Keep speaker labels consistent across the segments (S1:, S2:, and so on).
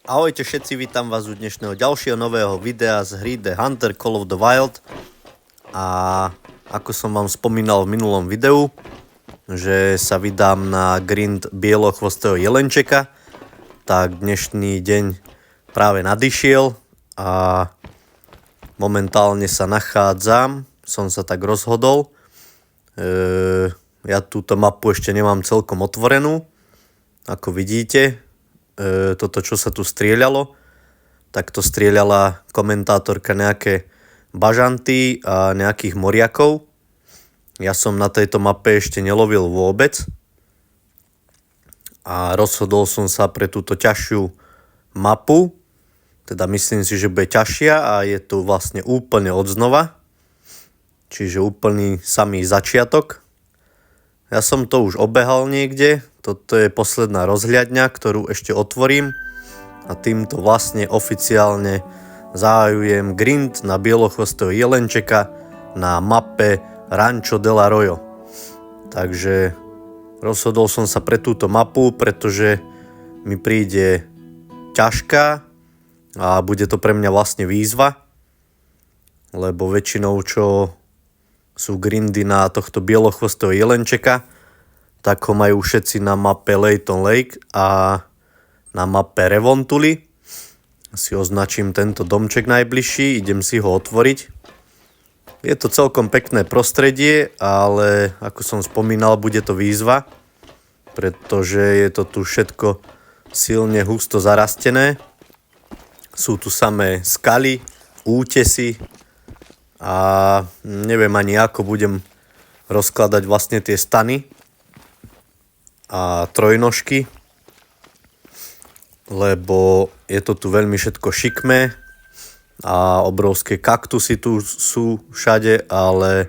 S1: Ahojte všetci, vítam vás u dnešného ďalšieho nového videa z hry The Hunter Call of the Wild. A ako som vám spomínal v minulom videu, že sa vydám na grind bielohvostého jelenčeka, tak dnešný deň práve nadišiel a momentálne sa nachádzam, som sa tak rozhodol. Ja túto mapu ešte nemám celkom otvorenú, ako vidíte. Toto, čo sa tu strieľalo, tak to strieľala komentátorka nejaké bažanty a nejakých moriakov. Ja som na tejto mape ešte nelovil vôbec a rozhodol som sa pre túto ťažšiu mapu, teda myslím si, že bude ťažšia a je tu vlastne úplne odznova, čiže úplný samý začiatok. Ja som to už obehal niekde, toto je posledná rozhliadňa, ktorú ešte otvorím a týmto vlastne oficiálne zahajujem grind na bielohvostého jelenčeka na mape Rancho del Arroyo. Takže rozhodol som sa pre túto mapu, pretože mi príde ťažká a bude to pre mňa vlastne výzva, lebo väčšinou čo sú grindy na tohto bielohvostého jelenčeka, tak ho majú všetci na mape Layton Lake a na mape Revontuli. Si označím tento domček najbližší, idem si ho otvoriť. Je to celkom pekné prostredie, ale ako som spomínal, bude to výzva, pretože je to tu všetko silne husto zarastené. Sú tu samé skaly, útesy, a neviem ani ako budem rozkladať vlastne tie stany a trojnožky, lebo je to tu veľmi všetko šikmé a obrovské kaktusy tu sú všade, ale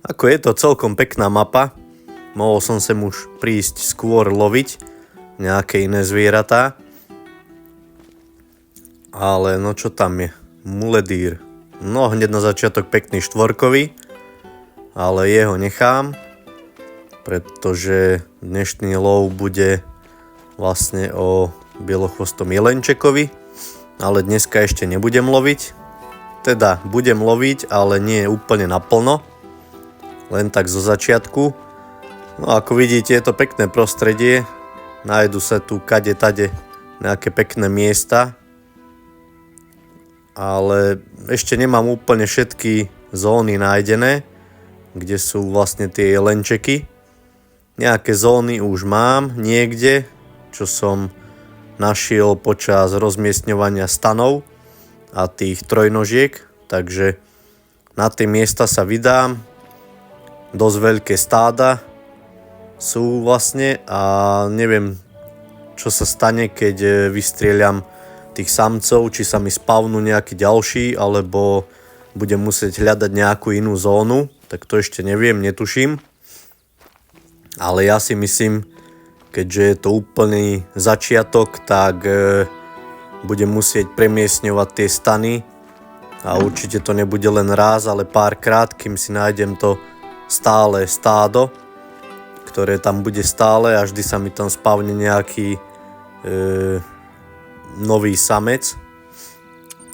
S1: ako je to celkom pekná mapa, mohol som sem už prísť skôr loviť nejaké iné zvieratá, ale no čo tam je, muledýr. No hneď na začiatok pekný štvorkový, ale jeho nechám, pretože dnešný lov bude vlastne o bielohvostom jelenčekovi, ale dneska ešte nebudem loviť. Teda budem loviť, ale nie úplne naplno, len tak zo začiatku. No ako vidíte, je to pekné prostredie, nájdu sa tu kade tade nejaké pekné miesta, ale ešte nemám úplne všetky zóny nájdené, kde sú vlastne tie jelenčeky. Nejaké zóny už mám niekde, čo som našiel počas rozmiestňovania stanov a tých trojnožiek, takže na tie miesta sa vydám. Dosť veľké stáda sú vlastne a neviem, čo sa stane, keď vystrieľam tých samcov, či sa mi spavnú nejaký ďalší, alebo budem musieť hľadať nejakú inú zónu, tak to ešte neviem, netuším. Ale ja si myslím, keďže je to úplný začiatok, tak budem musieť premiestňovať tie stany a určite to nebude len raz, ale párkrát, kým si nájdem to stále stádo, ktoré tam bude stále a vždy sa mi tam spavne nejaký nový samec.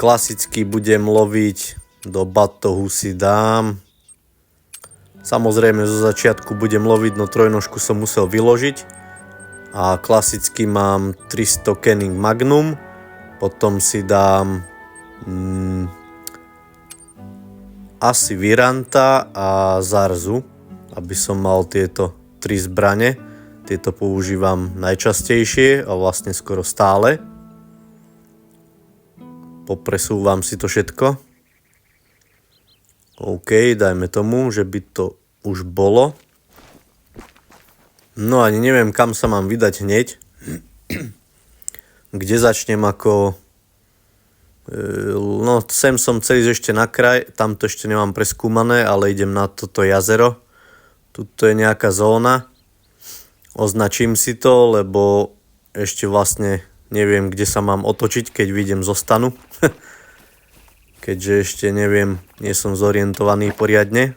S1: Klasicky budem loviť, do batohu si dám. Samozrejme zo začiatku budem loviť, no trojnožku som musel vyložiť. A klasicky mám 300 Kenning Magnum. Potom si dám asi Viranta a Zarzu, aby som mal tieto 3 zbrane. Tieto používam najčastejšie a vlastne skoro stále. Popresúvam si to všetko. OK, dajme tomu, že by to už bolo. No ani neviem, kam sa mám vydať hneď. Kde začnem ako... No sem som chcel ísť ešte na kraj, tam to ešte nemám preskúmané, ale idem na toto jazero. Tuto je nejaká zóna. Označím si to, lebo ešte vlastne... Neviem, kde sa mám otočiť, keď vyjdem zo stanu. Keďže ešte neviem, nie som zorientovaný poriadne.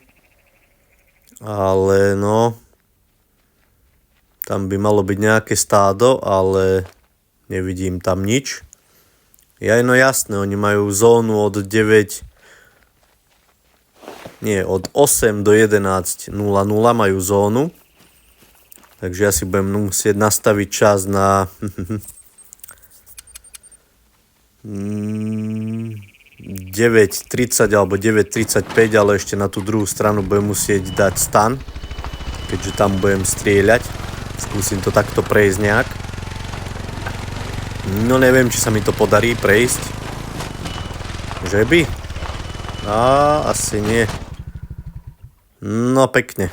S1: Ale no, tam by malo byť nejaké stádo, ale nevidím tam nič. Ja, no jasné, oni majú zónu od 9... Nie, od 8 do 11.00 majú zónu. Takže ja si budem musieť nastaviť čas na 9.30 alebo 9.35, ale ešte na tú druhú stranu budem musieť dať stan, keďže tam budem strieľať. Skúsim to takto prejsť nejak. No neviem, či sa mi to podarí prejsť. Že by? Asi nie. No pekne.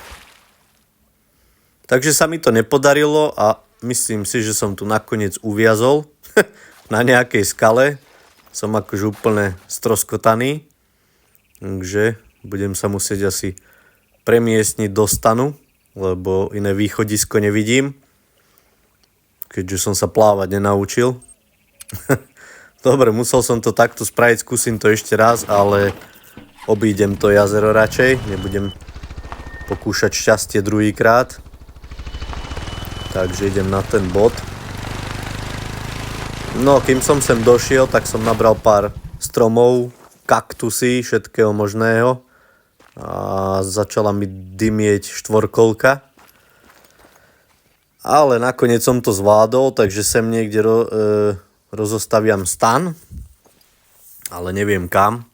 S1: Takže sa mi to nepodarilo a myslím si, že som tu nakoniec uviazol na nejakej skale. Som akože úplne stroskotaný. Takže budem sa musieť asi premiestniť do stanu, lebo iné východisko nevidím. Keďže som sa plávať nenaučil. Dobre, musel som to takto spraviť, skúsim to ešte raz, ale obídem to jazero radšej. Nebudem pokúšať šťastie druhýkrát. Takže idem na ten bod. No, kým som sem došiel, tak som nabral pár stromov, kaktusy, všetkého možného. A začala mi dymieť štvorkolka. Ale nakoniec som to zvládol, takže sem niekde rozostaviam stan. Ale neviem kam.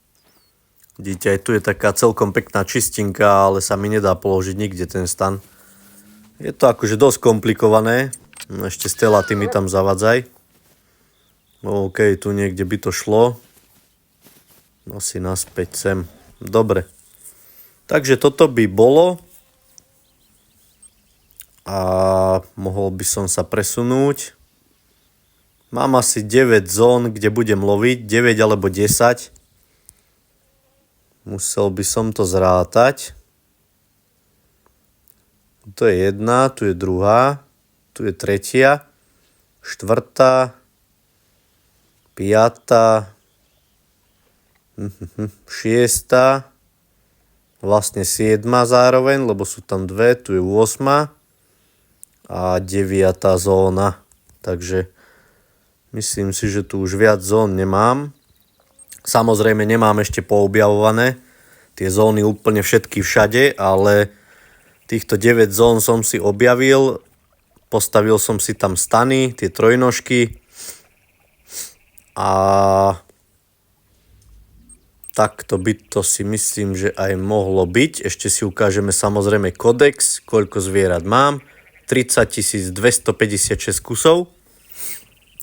S1: Vidíte, aj tu je taká celkom pekná čistinka, ale sa mi nedá položiť nikde ten stan. Je to akože dosť komplikované. No, ešte Stella, ty mi tam zavadzaj. OK, tu niekde by to šlo. Asi naspäť sem. Dobre. Takže toto by bolo. A mohol by som sa presunúť. Mám asi 9 zón, kde budem loviť. 9 alebo 10. Musel by som to zrátať. To je jedna, tu je druhá, tu je tretia, štvrtá, piatá, šiestá, vlastne 7 zároveň, lebo sú tam dve, tu je 8 a 9 zóna. Takže myslím si, že tu už viac zón nemám. Samozrejme nemám ešte poobjavované tie zóny úplne všetky všade, ale týchto 9 zón som si objavil. Postavil som si tam stany, tie trojnožky. A takto by to si myslím, že aj mohlo byť. Ešte si ukážeme samozrejme kodex, koľko zvierat mám. 30 256 kusov.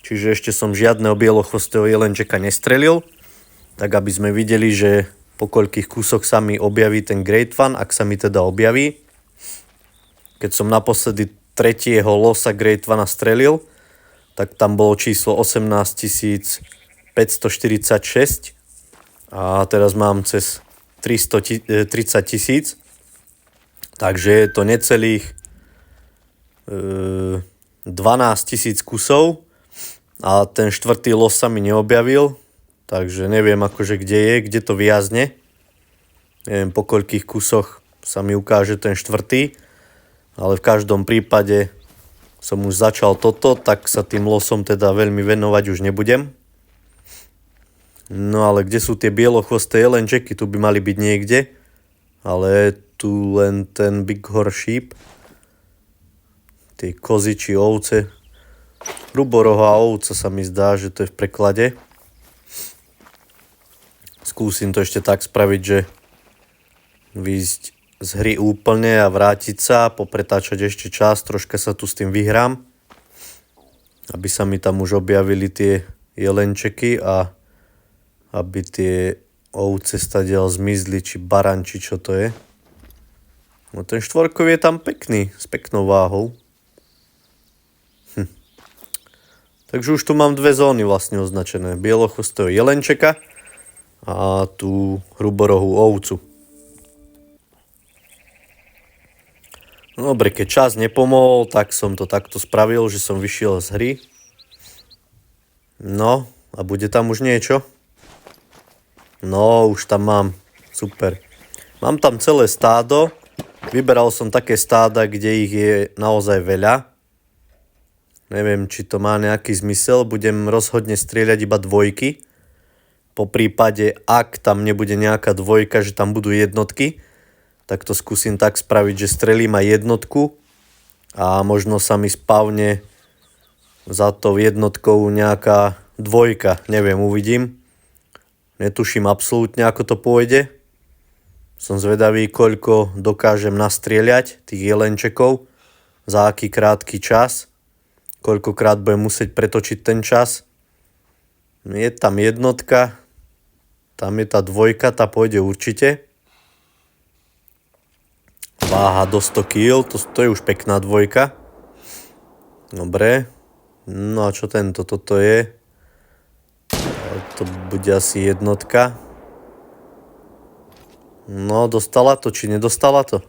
S1: Čiže ešte som žiadneho bielochvostého jelenčeka nestrelil. Tak aby sme videli, že po koľkých kúsoch sa mi objaví ten Great One, ak sa mi teda objaví. Keď som naposledy tretieho losa Great One strelil, tak tam bolo číslo 18 546 a teraz mám cez 30 000. Takže je to necelých 12 000 kusov a ten štvrtý los sa mi neobjavil. Takže neviem akože kde je, kde to viazne. Neviem po koľkých kusoch sa mi ukáže ten štvrtý. Ale v každom prípade som už začal toto, tak sa tým losom teda veľmi venovať už nebudem. No ale kde sú tie bielochvosté jelenčeky? Tu by mali byť niekde. Ale tu len ten Big Horse Sheep. Tie kozy či ovce. Hruborohá ovca sa mi zdá, že to je v preklade. Skúsim to ešte tak spraviť, že výjsť z hry úplne a vrátiť sa, popretáčať ešte čas, troška sa tu s tým vyhrám, aby sa mi tam už objavili tie jelenčeky a aby tie ovce stadiaľ zmizli, či baran, či čo to je. No ten štvorkový je tam pekný, s peknou váhou. Takže už tu mám dve zóny vlastne označené. Bielochvostého jelenčeka a tú hruborohú ovcu. Dobre, keď čas nepomohol, tak som to takto spravil, že som vyšiel z hry. No, a bude tam už niečo? No, už tam mám. Super. Mám tam celé stádo. Vyberal som také stáda, kde ich je naozaj veľa. Neviem, či to má nejaký zmysel. Budem rozhodne strieľať iba dvojky. Po prípade, ak tam nebude nejaká dvojka, že tam budú jednotky, tak to skúsim tak spraviť, že strelím aj jednotku a možno sa mi spavne za tou jednotkou nejaká dvojka. Neviem, uvidím. Netuším absolútne, ako to pôjde. Som zvedavý, koľko dokážem nastrieľať tých jelenčekov, za aký krátky čas, koľkokrát budem musieť pretočiť ten čas. Je tam jednotka, tam je tá dvojka, tá pôjde určite. Váha do 100 kg, to je už pekná dvojka. Dobre. No a čo tento? Toto je? To bude asi jednotka. No, dostala to, či nedostala to?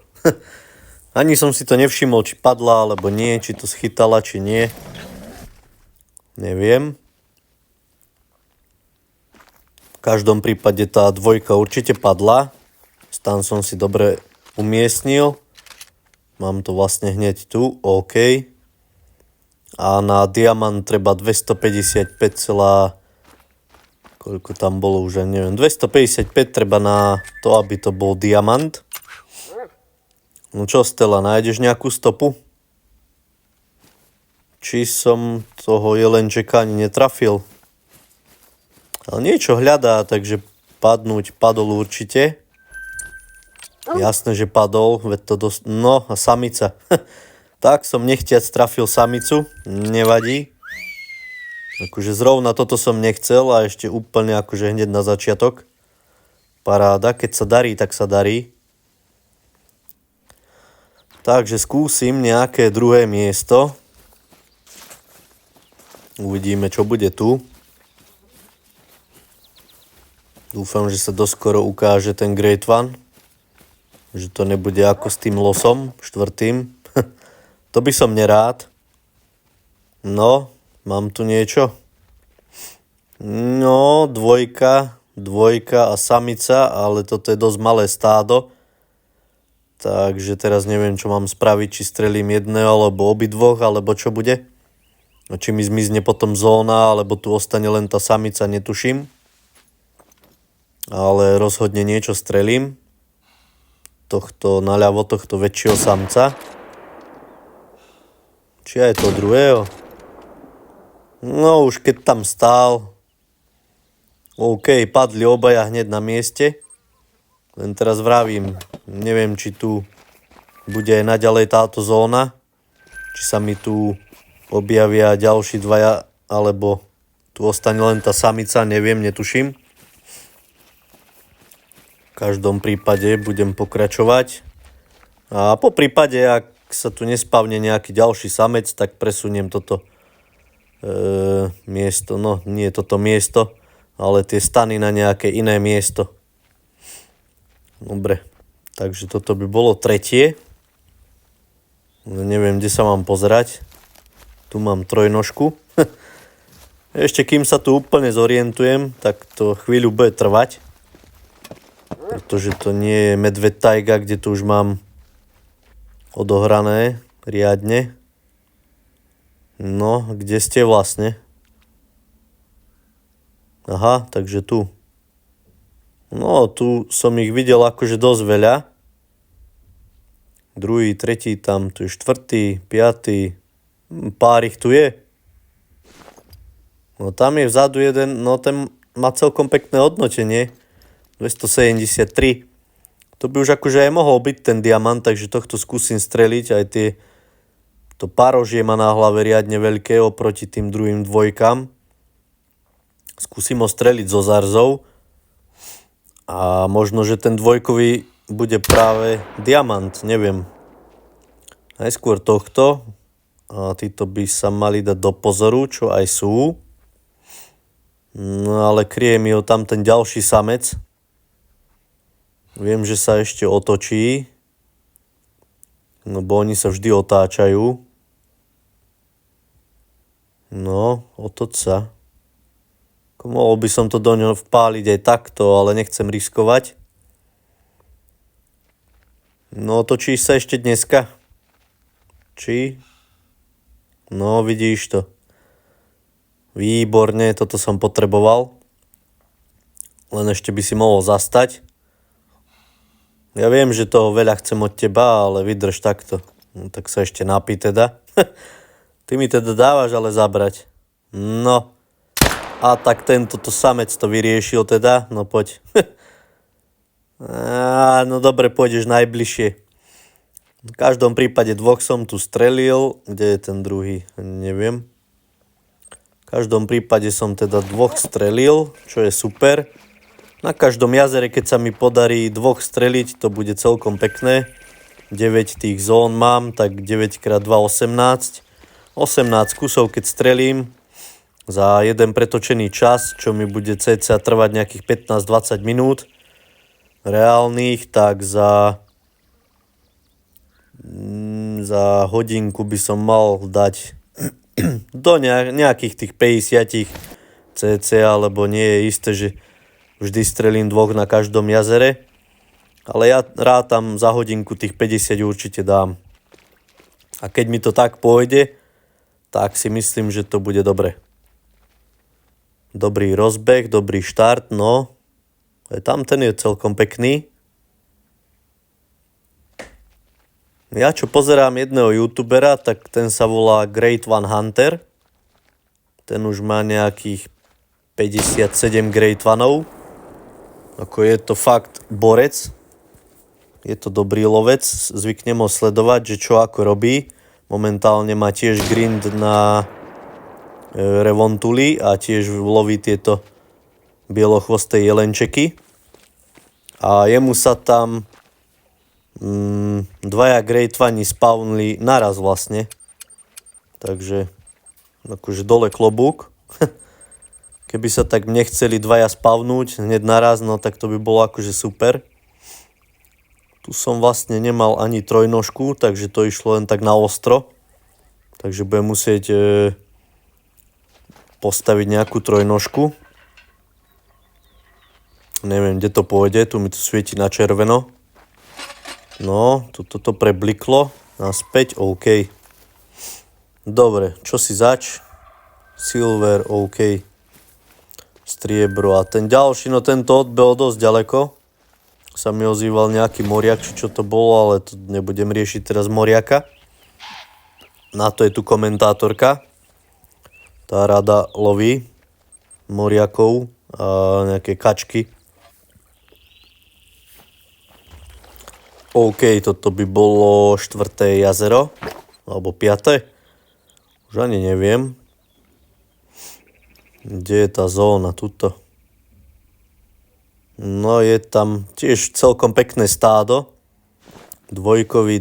S1: Ani som si to nevšimol, či padla, alebo nie, či to schytala, či nie. Neviem. V každom prípade tá dvojka určite padla. Stan som si dobre umiestnil. Mám to vlastne hneď tu, OK. A na diamant treba 255, koľko tam bolo už, neviem, 255 treba na to, aby to bol diamant. No čo, Stella, nájdeš nejakú stopu? Či som toho jelenčeka ani netrafil? Ale niečo hľadá, takže padol určite. Jasné, že padol, veď to no a samica. Tak som nechtiac trafil samicu, nevadí. Akože zrovna toto som nechcel a ešte úplne akože hneď na začiatok. Paráda, keď sa darí, tak sa darí. Takže skúsim nejaké druhé miesto. Uvidíme, čo bude tu. Dúfam, že sa doskoro ukáže ten Great One. Že to nebude ako s tým losom, štvrtým. To by som nerád. No, mám tu niečo. No, dvojka a samica, ale toto je dosť malé stádo. Takže teraz neviem, čo mám spraviť, či strelím jedného, alebo obidvoch, alebo čo bude. Či mi zmizne potom zóna, alebo tu ostane len tá samica, netuším. Ale rozhodne niečo strelím. Naľavo tohto väčšieho samca. Či aj to druhého? No už keď tam stál. OK, padli obaja hneď na mieste. Len teraz vravím, neviem, či tu bude aj naďalej táto zóna. Či sa mi tu objavia ďalší dvaja, alebo tu ostane len tá samica, neviem, netuším. V každom prípade budem pokračovať. A po prípade, ak sa tu nespavne nejaký ďalší samec, tak presuniem toto miesto. No, nie toto miesto, ale tie stany na nejaké iné miesto. Dobre, takže toto by bolo tretie. Neviem, kde sa mám pozerať. Tu mám trojnožku. Ešte kým sa tu úplne zorientujem, tak to chvíľu bude trvať. Pretože to nie je Medveď Taiga, kde tu už mám odohrané riadne. No, kde ste vlastne? Aha, takže tu. No, tu som ich videl akože dosť veľa. Druhý, tretí tam, tu je štvrtý, piatý. Pár ich tu je. No tam je vzadu jeden, no ten má celkom pekné hodnotenie. 273. To by už akože aj mohol byť ten diamant, takže tohto skúsim streliť. Aj to párožie má na hlave riadne veľké oproti tým druhým dvojkám. Skúsim ho streliť zo zarzov. A možno, že ten dvojkový bude práve diamant, neviem. Najskôr tohto. A títo by sa mali dať do pozoru, čo aj sú. No ale kryje mi ho tam ten ďalší samec. Viem, že sa ešte otočí. No bo oni sa vždy otáčajú. No, otoč sa. Mohol by som to do ňoho vpáliť aj takto, ale nechcem riskovať. No, otočíš sa ešte dneska? Či? No, vidíš to. Výborne, toto som potreboval. Len ešte by si mohol zastať. Ja viem, že toho veľa chcem od teba, ale vydrž takto. No, tak sa ešte napí teda. Ty mi teda dávaš ale zabrať. No. A tak tento samec to vyriešil teda. No poď. No dobre, pôjdeš najbližšie. V každom prípade dvoch som tu strelil. Kde je ten druhý? Neviem. V každom prípade som teda dvoch strelil, čo je super. Na každom jazere, keď sa mi podarí dvoch streliť, to bude celkom pekné. 9 tých zón mám, tak 9x2 18. 18 kusov, keď strelím za jeden pretočený čas, čo mi bude cca trvať nejakých 15-20 minút reálnych, tak za hodinku by som mal dať do nejakých tých 50 cca, lebo nie je isté, že vždy strelím dvoch na každom jazere. Ale ja rátam za hodinku tých 50 určite dám. A keď mi to tak pôjde, tak si myslím, že to bude dobre. Dobrý rozbeh, dobrý štart, no. Tam ten je celkom pekný. Ja čo pozerám jedného youtubera, tak ten sa volá Great One Hunter. Ten už má nejakých 57 Great Oneov. Ako je to fakt borec. Je to dobrý lovec. Zvyknem ho sledovať, že čo ako robí. Momentálne má tiež grind na revontuli a tiež loví tieto bielochvosté jelenčeky. A jemu sa tam dvaja Great One spawnli naraz vlastne. Takže akože dole klobúk. Keby sa tak nechceli dvaja spavnúť hneď naraz, no tak to by bolo akože super. Tu som vlastne nemal ani trojnožku, takže to išlo len tak na ostro. Takže budem musieť postaviť nejakú trojnožku. Neviem, kde to pôjde, tu mi to svieti na červeno. No, toto prebliklo. Naspäť, OK. Dobre, čo si zač? Silver, OK. Striebro a ten ďalší, no tento odbehol dosť ďaleko. Sa mi ozýval nejaký moriak, či čo to bolo, ale to nebudem riešiť teraz moriaka. Na to je tu komentátorka. Tá rada loví moriakov a nejaké kačky. OK, toto by bolo 4. jazero, alebo 5. Už ani neviem. Kde je tá zóna? Tuto. No je tam tiež celkom pekné stádo. Dvojkový.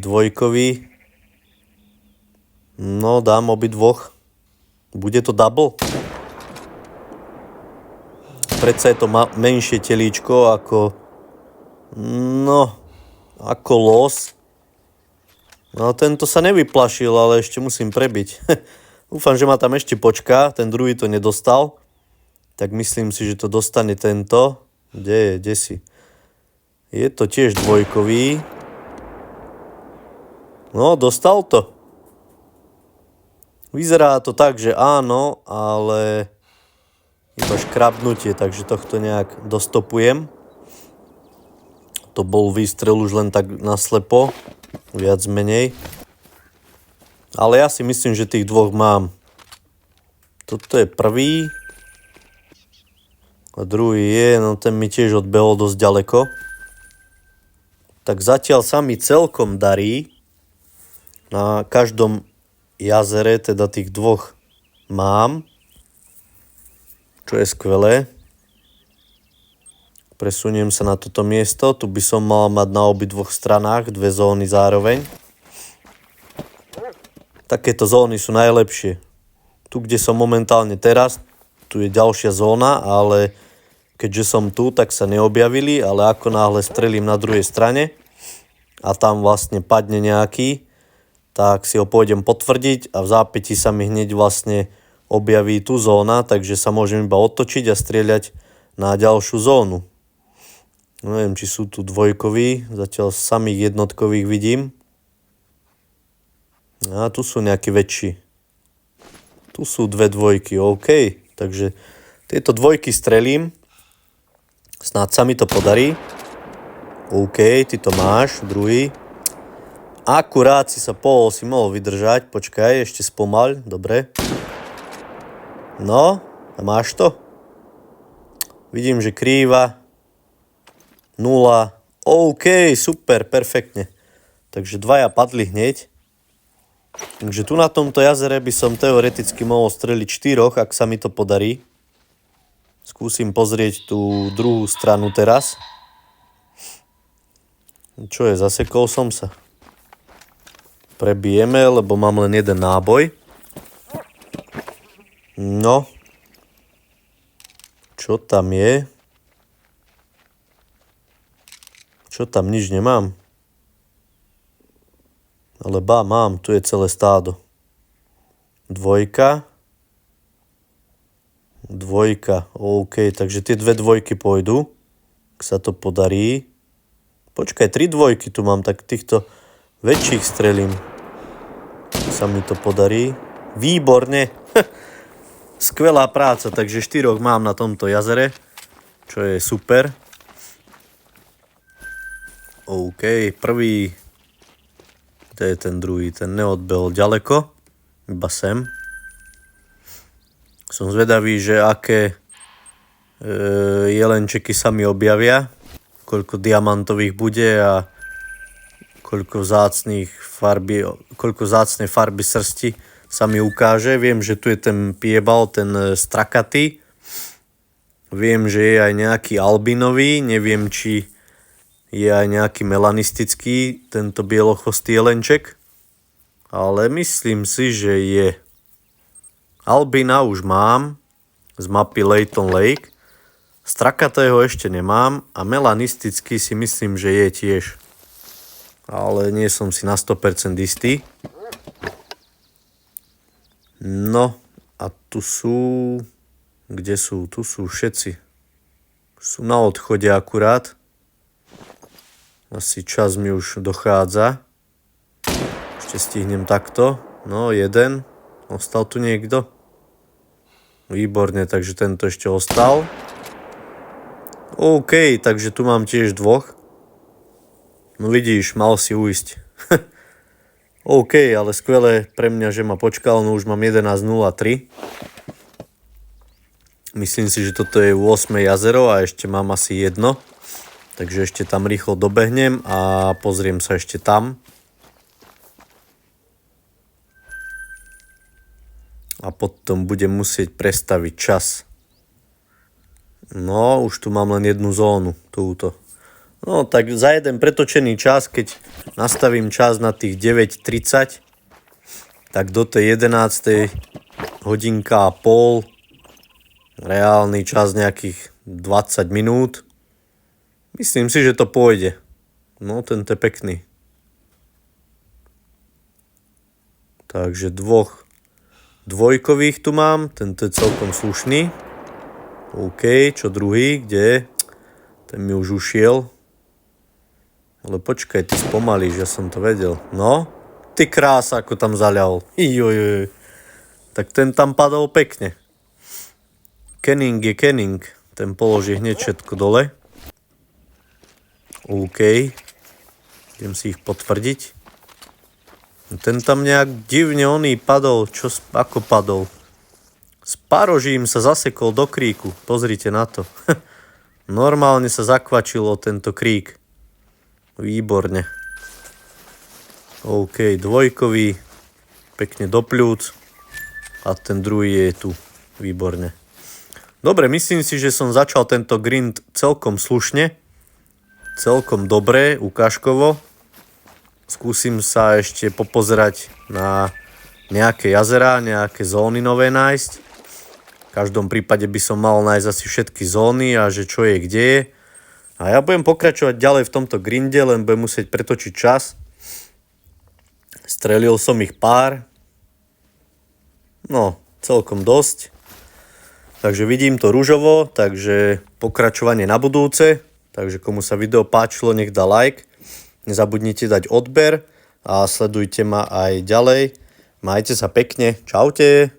S1: No dám obidvoch. Bude to double? Predsa je to menšie telíčko ako... No, ako los. No tento sa nevyplašil, ale ešte musím prebiť. Dúfam, že ma tam ešte počká. Ten druhý to nedostal. Tak myslím si, že to dostane tento. Kde si? Je to tiež dvojkový. No, dostal to. Vyzerá to tak, že áno, ale iba škrabnutie, takže tohto nejak dostopujem. To bol výstrel už len tak naslepo, viac menej. Ale ja si myslím, že tých dvoch mám. Toto je prvý. A druhý je, no ten mi tiež odbehol dosť ďaleko. Tak zatiaľ sa mi celkom darí. Na každom jazere, teda tých dvoch mám. Čo je skvelé. Presuniem sa na toto miesto. Tu by som mal mať na obidvoch stranách 2 zóny zároveň. Takéto zóny sú najlepšie. Tu, kde som momentálne teraz, tu je ďalšia zóna, ale keďže som tu, tak sa neobjavili, ale ako náhle strelím na druhej strane a tam vlastne padne nejaký, tak si ho pôjdem potvrdiť a v zápäti sa mi hneď vlastne objaví tu zóna, takže sa môžem iba otočiť a strieľať na ďalšiu zónu. Neviem, či sú tu dvojkoví, zatiaľ samých jednotkových vidím. A tu sú nejakí väčší. Tu sú dve dvojky, OK. Takže tieto dvojky strelím. Snáď sa mi to podarí. OK, ty to máš, druhý. Akurát si mohol vydržať. Počkaj, ešte spomaľ, dobre. No, a máš to? Vidím, že krýva. 0. OK, super, perfektne. Takže dvaja padli hneď. Takže tu na tomto jazere by som teoreticky mohol streliť 4, ak sa mi to podarí. Skúsim pozrieť tú druhú stranu teraz. Čo je, zasekol som sa. Prebijeme, lebo mám len jeden náboj. No. Čo tam je? Čo tam, nič nemám. Ale mám, tu je celé stádo. Dvojka, OK, takže tie dve dvojky pôjdu, ak sa to podarí. Počkaj, 3 dvojky tu mám, tak týchto väčších strelím. Ak sa mi to podarí. Výborne. Skvelá práca, takže 4 mám na tomto jazere, čo je super. OK, prvý. To je ten druhý, ten neodbehol ďaleko, iba sem. Som zvedavý, že aké jelenčeky sa mi objavia, koľko diamantových bude a koľko vzácnej farby srsti sa mi ukáže. Viem, že tu je ten piebal, ten strakatý. Viem, že je aj nejaký albinový, neviem, či je aj nejaký melanistický, tento bielochvostý jelenček. Ale myslím si, že je. Albina už mám z mapy Layton Lake. Strakatého ešte nemám a melanistický si myslím, že je tiež. Ale nie som si na 100% istý. No a tu sú... Kde sú? Tu sú všetci. Sú na odchode akurát. Asi čas mi už dochádza. Ešte stihnem takto. No, jeden. Ostal tu niekto? Výborne, takže tento ešte ostal. OK, takže tu mám tiež 2. No vidíš, mal si ujsť. OK, ale skvelé pre mňa, že ma počkal. No už mám 11.03. Myslím si, že toto je 8. jazero a ešte mám asi 1. Takže ešte tam rýchlo dobehnem a pozriem sa ešte tam. A potom budem musieť prestaviť čas. No, už tu mám len jednu zónu, túto. No, tak za jeden pretočený čas, keď nastavím čas na tých 9:30, tak do tej 11. hodinka a pol, reálny čas nejakých 20 minút. Myslím si, že to pôjde. No, tento je pekný. Takže 2 dvojkových tu mám. Tento je celkom slušný. OK, čo druhý? Kde je? Ten mi už ušiel. Ale počkaj, ty spomalíš, ja som to vedel. No, ty krása, ako tam zaľal. Jojoj. Tak ten tam padol pekne. Kenning je Kenning. Ten položí hneď všetko dole. OK. Idem si ich potvrdiť. Ten tam nejak divne oný padol. Ako padol? S parožím sa zasekol do kríku. Pozrite na to. Normálne sa zakvačilo tento krík. Výborne. OK, dvojkový. Pekne do pľúc. A ten druhý je tu. Výborne. Dobre, myslím si, že som začal tento grind celkom slušne. Celkom dobre, ukážkovo. Skúsim sa ešte popozerať na nejaké jazera, nejaké zóny nové nájsť. V každom prípade by som mal nájsť asi všetky zóny a že čo je, kde je. A ja budem pokračovať ďalej v tomto grinde, len budem musieť pretočiť čas. Strelil som ich pár. No, celkom dosť. Takže vidím to ružovo, takže pokračovanie na budúce. Takže komu sa video páčilo, nech dá like. Nezabudnite dať odber a sledujte ma aj ďalej. Majte sa pekne. Čaute.